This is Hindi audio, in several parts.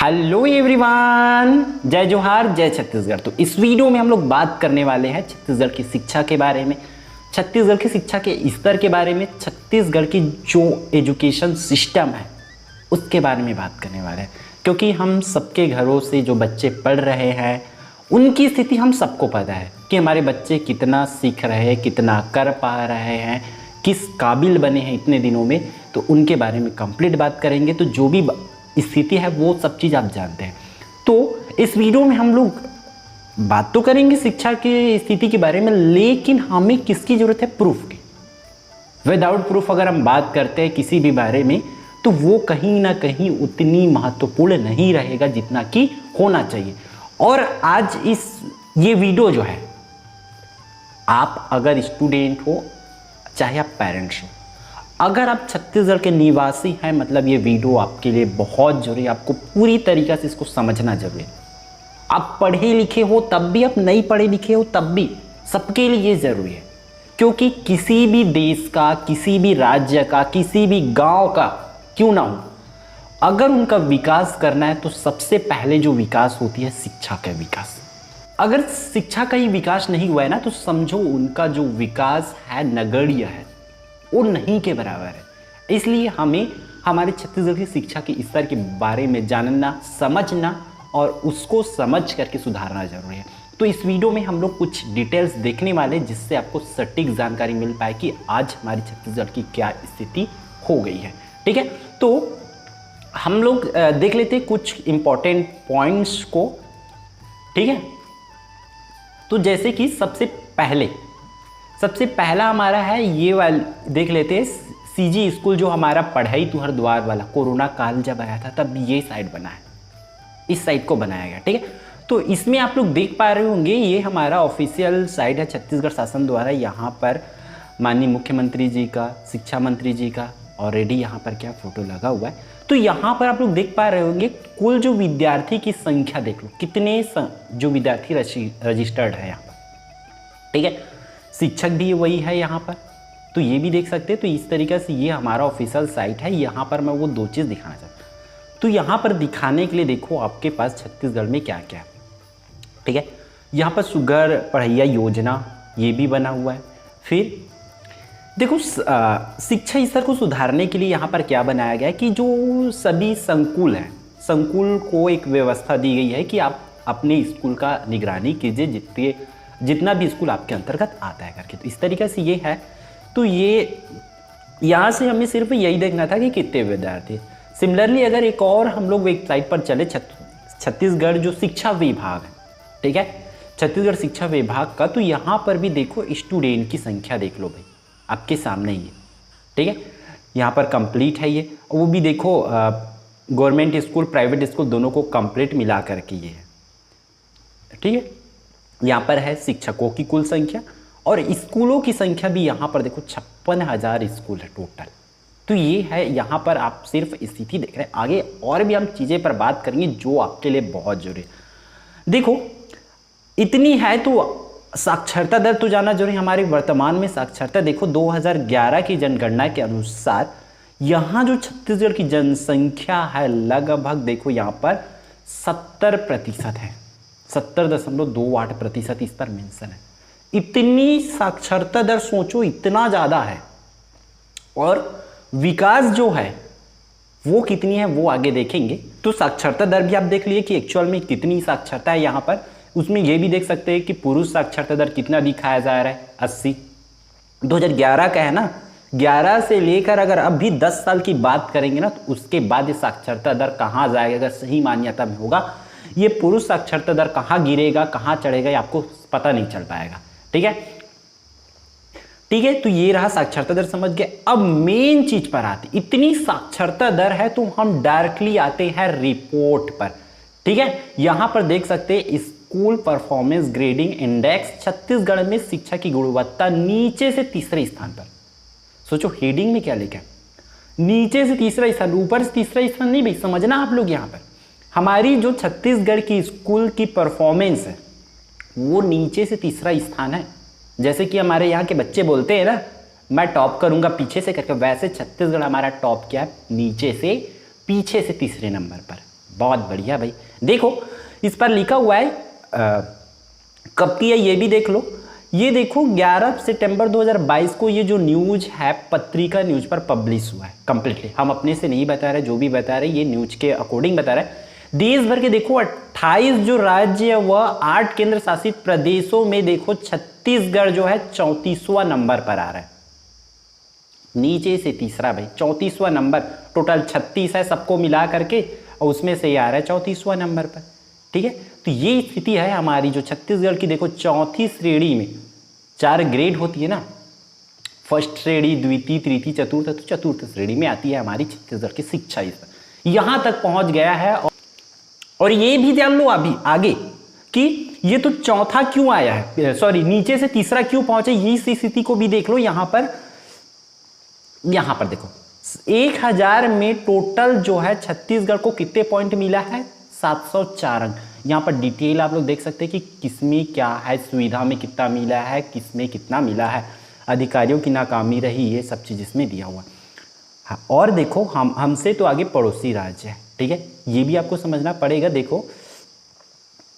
हेलो एवरीवन, जय जोहार, जय छत्तीसगढ़। तो इस वीडियो में हम लोग बात करने वाले हैं छत्तीसगढ़ की शिक्षा के बारे में, छत्तीसगढ़ की शिक्षा के स्तर के बारे में, छत्तीसगढ़ की जो एजुकेशन सिस्टम है उसके बारे में बात करने वाले हैं। क्योंकि हम सबके घरों से जो बच्चे पढ़ रहे हैं उनकी स्थिति हम सबको पता है कि हमारे बच्चे कितना सीख रहे हैं, कितना कर पा रहे हैं, किस काबिल बने हैं इतने दिनों में। तो उनके बारे में कंप्लीट बात करेंगे। तो जो भी स्थिति है वो सब चीज़ आप जानते हैं। तो इस वीडियो में हम लोग बात तो करेंगे शिक्षा की स्थिति के बारे में, लेकिन हमें किसकी ज़रूरत है? प्रूफ की। विदाउट प्रूफ अगर हम बात करते हैं किसी भी बारे में तो वो कहीं ना कहीं उतनी महत्वपूर्ण नहीं रहेगा जितना कि होना चाहिए। और आज ये वीडियो जो है, आप अगर स्टूडेंट हो चाहे आप पेरेंट्स हो, अगर आप छत्तीसगढ़ के निवासी हैं, मतलब ये वीडियो आपके लिए बहुत जरूरी है। आपको पूरी तरीक़े से इसको समझना जरूरी है। आप पढ़े लिखे हो तब भी, आप नहीं पढ़े लिखे हो तब भी, सबके लिए ये ज़रूरी है। क्योंकि किसी भी देश का, किसी भी राज्य का, किसी भी गांव का क्यों ना हो, अगर उनका विकास करना है तो सबसे पहले जो विकास होती है शिक्षा का विकास। अगर शिक्षा का ही विकास नहीं हुआ है ना तो समझो उनका जो विकास है नगण्य है, वो नहीं के बराबर है। इसलिए हमें हमारे छत्तीसगढ़ की शिक्षा के स्तर के बारे में जानना, समझना और उसको समझ करके सुधारना जरूरी है। तो इस वीडियो में हम लोग कुछ डिटेल्स देखने वाले हैं जिससे आपको सटीक जानकारी मिल पाए कि आज हमारी छत्तीसगढ़ की क्या स्थिति हो गई है। ठीक है, तो हम लोग देख लेते हैं कुछ इंपॉर्टेंट पॉइंट्स को। ठीक है, तो जैसे कि सबसे पहला हमारा है ये वाला, देख लेते हैं सीजी स्कूल, जो हमारा पढ़ाई तुहर द्वार वाला कोरोना काल जब आया था तब ये साइड बना है, इस साइड को बनाया गया। ठीक है, तो इसमें आप लोग देख पा रहे होंगे ये हमारा ऑफिशियल साइट है छत्तीसगढ़ शासन द्वारा। यहाँ पर माननीय मुख्यमंत्री जी का, शिक्षा मंत्री जी का ऑलरेडी यहाँ पर क्या फोटो लगा हुआ है। तो यहाँ पर आप लोग देख पा रहे होंगे कुल जो विद्यार्थी की संख्या देख लो, कितने जो विद्यार्थी रजिस्टर्ड है यहाँ पर। ठीक है, शिक्षक भी वही है यहाँ पर, तो ये भी देख सकते हैं। तो इस तरीके से ये हमारा ऑफिशियल साइट है। यहाँ पर मैं वो दो चीज़ दिखाना चाहता हूँ। तो यहाँ पर दिखाने के लिए देखो आपके पास छत्तीसगढ़ में क्या क्या है। ठीक है, यहाँ पर सुगर पढ़ैया योजना ये भी बना हुआ है। फिर देखो शिक्षा स्तर को सुधारने के लिए यहाँ पर क्या बनाया गया है कि जो सभी संकुल हैं, संकुल को एक व्यवस्था दी गई है कि आप अपने स्कूल का निगरानी कीजिए, जितना भी स्कूल आपके अंतर्गत आता है करके। तो इस तरीके से ये है। तो ये यहाँ से हमें सिर्फ यही देखना था कि कितने विद्यार्थी। सिमिलरली अगर एक और हम लोग वेबसाइट पर चले, छत्तीसगढ़ जो शिक्षा विभाग है, ठीक है, छत्तीसगढ़ शिक्षा विभाग का, तो यहाँ पर भी देखो स्टूडेंट की संख्या देख लो भाई, आपके सामने ही है। ठीक है, यहाँ पर कंप्लीट है ये, वो भी देखो गवर्नमेंट स्कूल, प्राइवेट स्कूल दोनों को कंप्लीट मिला करके ये है। ठीक है, यहाँ पर है शिक्षकों की कुल संख्या और स्कूलों की संख्या भी यहाँ पर देखो 56,000 स्कूल है टोटल। तो ये है, यहाँ पर आप सिर्फ स्थिति देख रहे हैं। आगे और भी हम चीज़ें पर बात करेंगे जो आपके लिए बहुत जरूरी है। देखो इतनी है तो साक्षरता दर तो जाना जरूरी। हमारे वर्तमान में साक्षरता देखो 2011 की जनगणना के अनुसार यहाँ जो छत्तीसगढ़ की जनसंख्या है लगभग देखो यहाँ पर 70% है, 70.28% इस पर मेंशन है। इतनी साक्षरता दर सोचो, इतना ज़्यादा है। और विकास जो है वो कितनी है वो आगे देखेंगे। तो साक्षरता दर भी आप देख लिए कि एक्चुअल में कितनी साक्षरता है यहाँ पर। उसमें ये भी देख सकते हैं कि पुरुष साक्षरता दर कितना दिखाया जा रहा है, 80। 2011 का है ना, 11 से लेकर अगर अभी 10 साल की बात करेंगे ना तो उसके बाद ये साक्षरता दर कहाँ जाएगा, अगर सही मान्यता में होगा ये पुरुष साक्षरता दर कहाँ गिरेगा, कहाँ चढ़ेगा, ये आपको पता नहीं चल पाएगा। ठीक है, ठीक है, तो ये रहा साक्षरता दर, समझ गए। अब मेन चीज पर आते, इतनी साक्षरता दर है तो हम डायरेक्टली आते हैं रिपोर्ट पर। ठीक है, यहां पर देख सकते हैं school performance grading index, Chhattisgarh में शिक्षा की गुणवत्ता नीचे से तीसरे स्थान पर। सोचो हेडिंग में क्या लिखा है, नीचे से तीसरा स्थान, ऊपर से तीसरा स्थान नहीं भाई, समझना आप लोग। यहाँ पर हमारी जो छत्तीसगढ़ की स्कूल की परफॉर्मेंस है वो नीचे से तीसरा स्थान है। जैसे कि हमारे यहाँ के बच्चे बोलते हैं ना, मैं टॉप करूंगा पीछे से करके, वैसे छत्तीसगढ़ हमारा टॉप क्या है, नीचे से पीछे से तीसरे नंबर पर। बहुत बढ़िया भाई। देखो इस पर लिखा हुआ है कब की है ये भी देख लो। ये देखो 11 सितंबर 2022 को ये जो न्यूज है पत्रिका न्यूज पर पब्लिश हुआ है कंप्लीटली। हम अपने से नहीं बता रहे, जो भी बता रहे ये न्यूज के अकॉर्डिंग बता रहे हैं। देश भर के देखो 28 जो राज्य व 8 केंद्र शासित प्रदेशों में देखो छत्तीसगढ़ जो है 34वां नंबर पर आ रहा है, नीचे से तीसरा भाई। 34वां नंबर, टोटल 36 है सबको मिला करके और उसमें से ये आ रहा है 34वां नंबर पर। ठीक है, तो ये स्थिति है हमारी जो छत्तीसगढ़ की। देखो चौथी श्रेणी में 4 ग्रेड होती है ना, फर्स्ट श्रेणी, द्वितीय, तृतीय, चतुर्थ, तो चतुर्थ श्रेणी में आती है हमारी छत्तीसगढ़ की शिक्षा। इस पर यहां तक पहुंच गया है। और ये भी जान लो अभी आगे कि ये तो चौथा क्यों आया है, सॉरी नीचे से तीसरा क्यों पहुंचे, ये स्थिति को भी देख लो। यहां पर देखो 1000 में टोटल जो है छत्तीसगढ़ को कितने पॉइंट मिला है, 704 अंक। यहाँ पर डिटेल आप लोग देख सकते हैं कि किसमें क्या है, सुविधा में कितना मिला है, किसमें कितना मिला है, अधिकारियों की नाकामी रही, ये सब चीज़ इसमें दिया हुआ। हाँ, और देखो हमसे तो आगे पड़ोसी राज्य है। ठीक है, ये भी आपको समझना पड़ेगा। देखो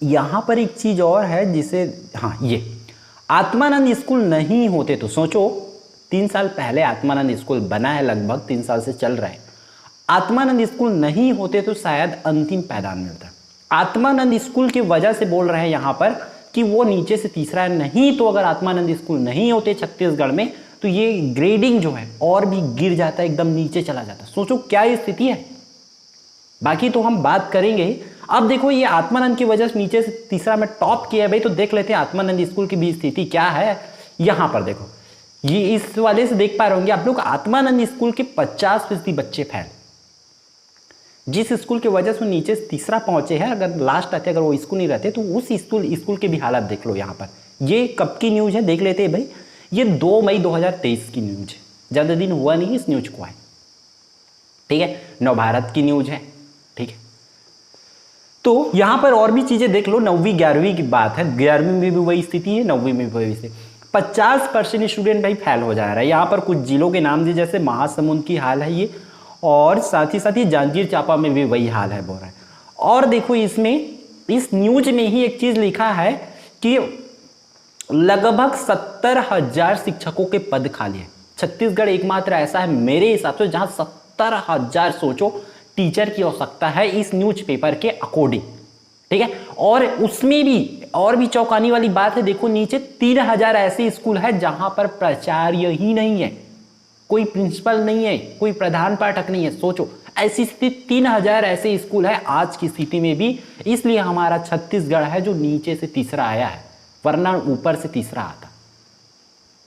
यहाँ पर एक चीज़ और है जिसे, हाँ ये आत्मानंद स्कूल नहीं होते तो सोचो 3 साल पहले आत्मानंद स्कूल बना है, लगभग 3 साल से चल रहा है। आत्मानंद स्कूल नहीं होते तो शायद अंतिम पायदान मिलता। आत्मानंद स्कूल की वजह से बोल रहे हैं यहाँ पर कि वो नीचे से तीसरा है, नहीं तो अगर आत्मानंद स्कूल नहीं होते छत्तीसगढ़ में तो ये ग्रेडिंग जो है और भी गिर जाता है, एकदम नीचे चला जाता। सोचो क्या स्थिति है। बाकी तो हम बात करेंगे। अब देखो ये आत्मानंद की वजह से नीचे से तीसरा में टॉप किया है भाई, तो देख लेते हैं आत्मानंद स्कूल की भी स्थिति क्या है। यहाँ पर देखो ये इस वाले से देख पा रहे होंगे आप लोग, आत्मानंद स्कूल के 50% बच्चे फेल। जिस स्कूल की वजह से नीचे से तीसरा पहुंचे हैं, अगर लास्ट आते, अगर वो स्कूल नहीं रहते तो उस स्कूल की भी हालत देख लो। यहाँ पर ये कब की न्यूज है देख लेते हैं भाई। ये 2 मई 2023 की न्यूज है, ज़्यादा दिन हुआ नहीं इस न्यूज को आए। ठीक है, नवभारत की न्यूज है। ठीक है, तो यहाँ पर और भी चीज़ें देख लो। 9वीं 11वीं की बात है, 11वीं में भी वही स्थिति है, 9वीं में भी वही स्थिति। 50% स्टूडेंट भाई फेल हो जा रहा है। यहाँ पर कुछ जिलों के नाम दिए, जैसे महासमुंद की हाल है ये, और साथ ही जांजगीर चांपा में भी वही हाल है बोल रहा है। और देखो इसमें इस न्यूज में ही एक चीज़ लिखा है कि लगभग 70,000 शिक्षकों के पद खाली है। छत्तीसगढ़ एकमात्र ऐसा है मेरे हिसाब से जहां 70,000 सोचो टीचर की आवश्यकता है इस न्यूज़पेपर के अकॉर्डिंग। ठीक है, और उसमें भी और भी चौंकाने वाली बात है, देखो नीचे 3,000 ऐसे स्कूल है जहां पर प्राचार्य ही नहीं है, कोई प्रिंसिपल नहीं है, कोई प्रधान पाठक नहीं है। सोचो ऐसी स्थिति, 3,000 ऐसे स्कूल है आज की स्थिति में भी, इसलिए हमारा छत्तीसगढ़ है जो नीचे से तीसरा आया है, वरना ऊपर से तीसरा आता।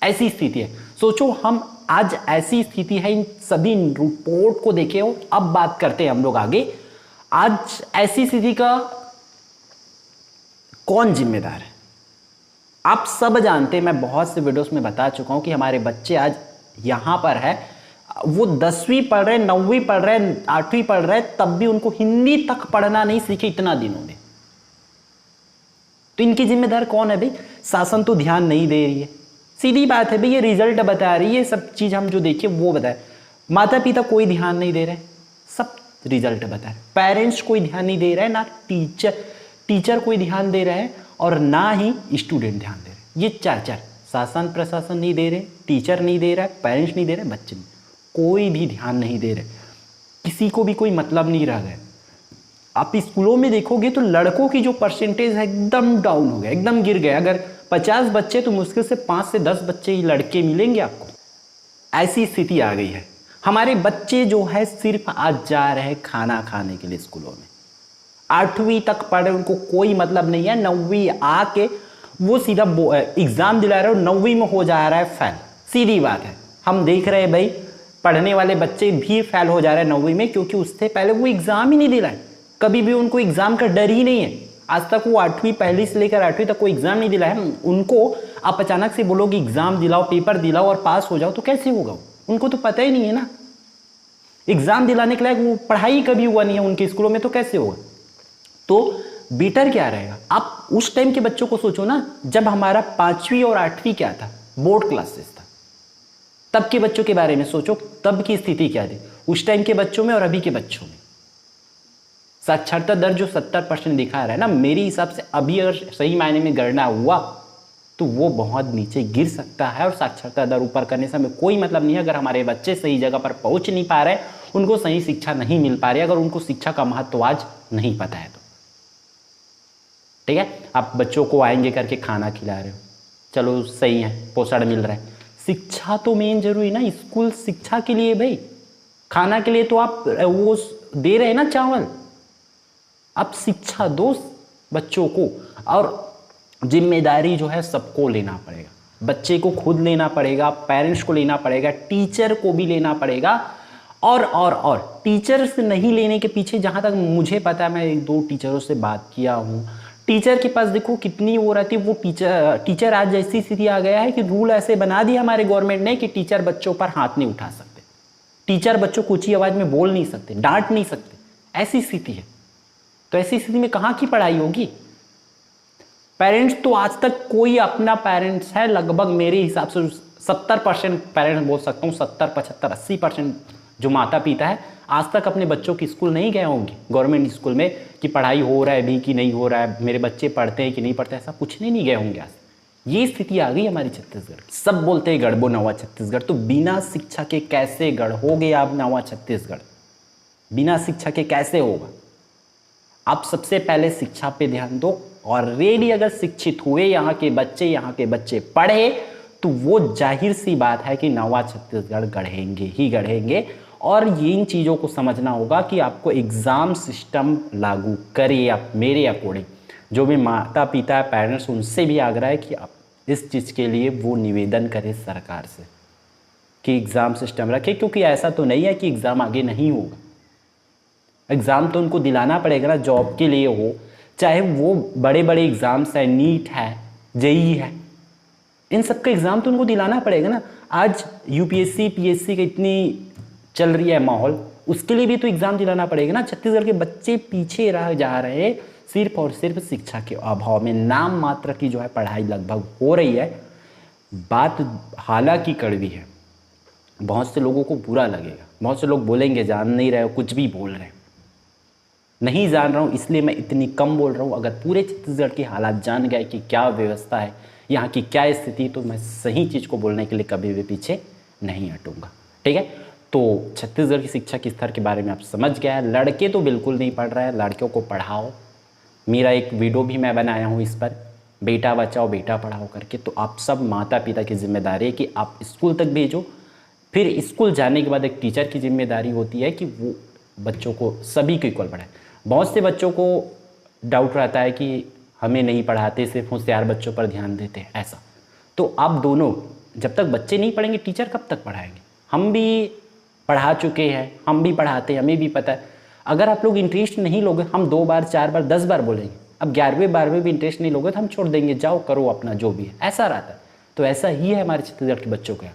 ऐसी स्थिति है। सोचो हम आज ऐसी स्थिति है, इन सभी रिपोर्ट को देखे हो। अब बात करते हैं हम लोग आगे, आज ऐसी स्थिति का कौन जिम्मेदार है। आप सब जानते हैं, मैं बहुत से वीडियोस में बता चुका हूं कि हमारे बच्चे आज यहां पर है, वो 10वीं पढ़ रहे, 9वीं पढ़ रहे, 8वीं पढ़ रहे, तब भी उनको हिंदी तक पढ़ना नहीं सीखे इतना दिनों में। तो इनकी जिम्मेदार कौन है भाई? शासन तो ध्यान नहीं दे रही है, सीधी बात है भाई। ये रिजल्ट बता रही है, सब चीज हम जो देखे वो बताए। माता पिता कोई ध्यान नहीं दे रहे, सब रिजल्ट बता रहे। पेरेंट्स कोई ध्यान नहीं दे रहा है, ना टीचर कोई ध्यान दे रहे हैं, और ना ही स्टूडेंट ध्यान दे रहे। ये चार शासन प्रशासन नहीं दे रहे, टीचर नहीं दे रहा है, पेरेंट्स नहीं दे रहे, बच्चे नहीं, कोई भी ध्यान नहीं दे रहे। किसी को भी कोई मतलब नहीं रह गया। आप स्कूलों में देखोगे तो लड़कों की जो परसेंटेज है एकदम डाउन हो गया, एकदम गिर गया। अगर 50 बच्चे तो मुश्किल से 5 से 10 बच्चे ही लड़के मिलेंगे आपको। ऐसी स्थिति आ गई है। हमारे बच्चे जो है सिर्फ आज जा रहे हैं खाना खाने के लिए स्कूलों में। 8वीं तक पढ़े, उनको कोई मतलब नहीं है। 9वीं आके वो सीधा एग्जाम दिला रहे हो, 9वीं में हो जा रहा है फेल। सीधी बात है, हम देख रहे हैं भाई, पढ़ने वाले बच्चे भी फेल हो जा रहे हैं 9वीं में, क्योंकि उससे पहले वो एग्जाम ही नहीं दिलाए। कभी भी उनको एग्जाम का डर ही नहीं है। आज तक वो 8वीं पहली से लेकर 8वीं तक कोई एग्जाम नहीं दिलाया है। उनको आप अचानक से बोलोगे एग्जाम दिलाओ, पेपर दिलाओ और पास हो जाओ, तो कैसे होगा? उनको तो पता ही नहीं है ना। एग्जाम दिलाने के लायक वो पढ़ाई कभी हुआ नहीं है उनके स्कूलों में, तो कैसे होगा? तो बेटर क्या रहेगा? आप उस टाइम के बच्चों को सोचो ना, जब हमारा 5वीं और 8वीं क्या था, बोर्ड क्लासेस था। तब के बच्चों के बारे में सोचो, तब की स्थिति क्या थी उस टाइम के बच्चों में और अभी के बच्चों में। साक्षरता दर जो 70% दिखा रहा है ना, मेरे हिसाब से अभी अगर सही मायने में गणना हुआ तो वो बहुत नीचे गिर सकता है। और साक्षरता दर ऊपर करने से हमें कोई मतलब नहीं है अगर हमारे बच्चे सही जगह पर पहुंच नहीं पा रहे, उनको सही शिक्षा नहीं मिल पा रही, अगर उनको शिक्षा का महत्व आज नहीं पता है तो। ठीक है, आप बच्चों को आएंगे करके खाना खिला रहे हो, चलो सही है, पोषण मिल रहा है, शिक्षा तो मेन जरूरी ना। स्कूल शिक्षा के लिए भाई, खाना के लिए तो आप वो दे रहे हैं ना चावल, आप शिक्षा दो बच्चों को। और जिम्मेदारी जो है सबको लेना पड़ेगा, बच्चे को खुद लेना पड़ेगा, पेरेंट्स को लेना पड़ेगा, टीचर को भी लेना पड़ेगा। और टीचर से नहीं लेने के पीछे जहाँ तक मुझे पता है, मैं 1-2 टीचरों से बात किया हूँ, टीचर के पास देखो कितनी वो रहती है। वो टीचर आज ऐसी स्थिति आ गया है कि रूल ऐसे बना दिया हमारे गवर्नमेंट ने कि टीचर बच्चों पर हाथ नहीं उठा सकते, टीचर बच्चों को ऊंची आवाज में बोल नहीं सकते, डांट नहीं सकते, ऐसी स्थिति है। तो ऐसी स्थिति में कहाँ की पढ़ाई होगी। पेरेंट्स तो आज तक कोई अपना पेरेंट्स है लगभग मेरे हिसाब से 70% पेरेंट्स बोल सकता हूँ, 70, 75, 80% जो माता पिता है आज तक अपने बच्चों की स्कूल नहीं गए होंगे, गवर्नमेंट स्कूल में, कि पढ़ाई हो रहा है भी कि नहीं हो रहा है, मेरे बच्चे पढ़ते हैं कि नहीं पढ़ते, ऐसा पूछने नहीं गए होंगे आज। ये स्थिति आ गई हमारी छत्तीसगढ़ की। सब बोलते हैं गढ़बो नवा छत्तीसगढ़, तो बिना शिक्षा के कैसे गढ़ होगे आप नवा छत्तीसगढ़, बिना शिक्षा के कैसे होगा। आप सबसे पहले शिक्षा पे ध्यान दो, और रेडी अगर शिक्षित हुए यहाँ के बच्चे पढ़े तो वो जाहिर सी बात है कि नवा छत्तीसगढ़ गढ़ेंगे ही गढ़ेंगे। और इन चीज़ों को समझना होगा कि आपको एग्ज़ाम सिस्टम लागू करिए। आप मेरे अकॉर्डिंग जो भी माता पिता पेरेंट्स, उनसे भी आग्रह है कि आप इस चीज़ के लिए वो निवेदन करें सरकार से कि एग्ज़ाम सिस्टम रखें, क्योंकि ऐसा तो नहीं है कि एग्ज़ाम आगे नहीं होगा, एग्ज़ाम तो उनको दिलाना पड़ेगा ना, जॉब के लिए हो, चाहे वो बड़े बड़े एग्ज़ाम्स है, नीट है, जेई है, इन सब का एग्ज़ाम तो उनको दिलाना पड़ेगा ना। आज यूपीएससी पीएससी का इतनी चल रही है माहौल, उसके लिए भी तो एग्ज़ाम दिलाना पड़ेगा ना। छत्तीसगढ़ के बच्चे पीछे रह जा रहे हैं सिर्फ और सिर्फ शिक्षा के अभाव में। नाम मात्र की जो है पढ़ाई लगभग हो रही है, बात हालांकि कड़वी है, बहुत से लोगों को बुरा लगेगा, बहुत से लोग बोलेंगे जान नहीं रहे हो, कुछ भी बोल रहे हैं। नहीं जान रहा हूँ इसलिए मैं इतनी कम बोल रहा हूँ। अगर पूरे छत्तीसगढ़ के हालात जान गए कि क्या व्यवस्था है, यहाँ की क्या स्थिति, तो मैं सही चीज़ को बोलने के लिए कभी भी पीछे नहीं हटूंगा। ठीक है, तो छत्तीसगढ़ की शिक्षा के स्तर के बारे में आप समझ गए। लड़के तो बिल्कुल नहीं पढ़ रहे हैं, लड़कियों को पढ़ाओ। मेरा एक वीडियो भी मैं बनाया हूँ इस पर, बेटा बचाओ बेटा पढ़ाओ करके। तो आप सब माता पिता की जिम्मेदारी है कि आप स्कूल तक भेजो, फिर स्कूल जाने के बाद एक टीचर की जिम्मेदारी होती है कि वो बच्चों को सभी को इक्वल पढ़ाए। बहुत से बच्चों को डाउट रहता है कि हमें नहीं पढ़ाते, सिर्फ होशियार बच्चों पर ध्यान देते हैं, ऐसा। तो आप दोनों, जब तक बच्चे नहीं पढ़ेंगे टीचर कब तक पढ़ाएंगे। हम भी पढ़ा चुके हैं, हम भी पढ़ाते हैं, हमें भी पता है। अगर आप लोग इंटरेस्ट नहीं लोगे, हम 2 बार 4 बार 10 बार बोलेंगे, अब 11वें 12वें भी इंटरेस्ट नहीं लोगे तो हम छोड़ देंगे, जाओ करो अपना जो भी है, ऐसा रहता है। तो ऐसा ही है हमारे छत्तीसगढ़ के बच्चों का।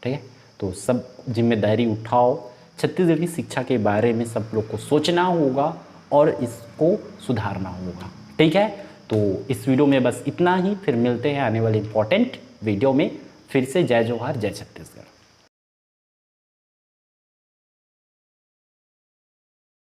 ठीक है, तो सब जिम्मेदारी उठाओ। छत्तीसगढ़ की शिक्षा के बारे में सब लोग को सोचना होगा और इसको सुधारना होगा। ठीक है, तो इस वीडियो में बस इतना ही, फिर मिलते हैं आने वाले इंपॉर्टेंट वीडियो में। फिर से जय जोहार, जय छत्तीसगढ़।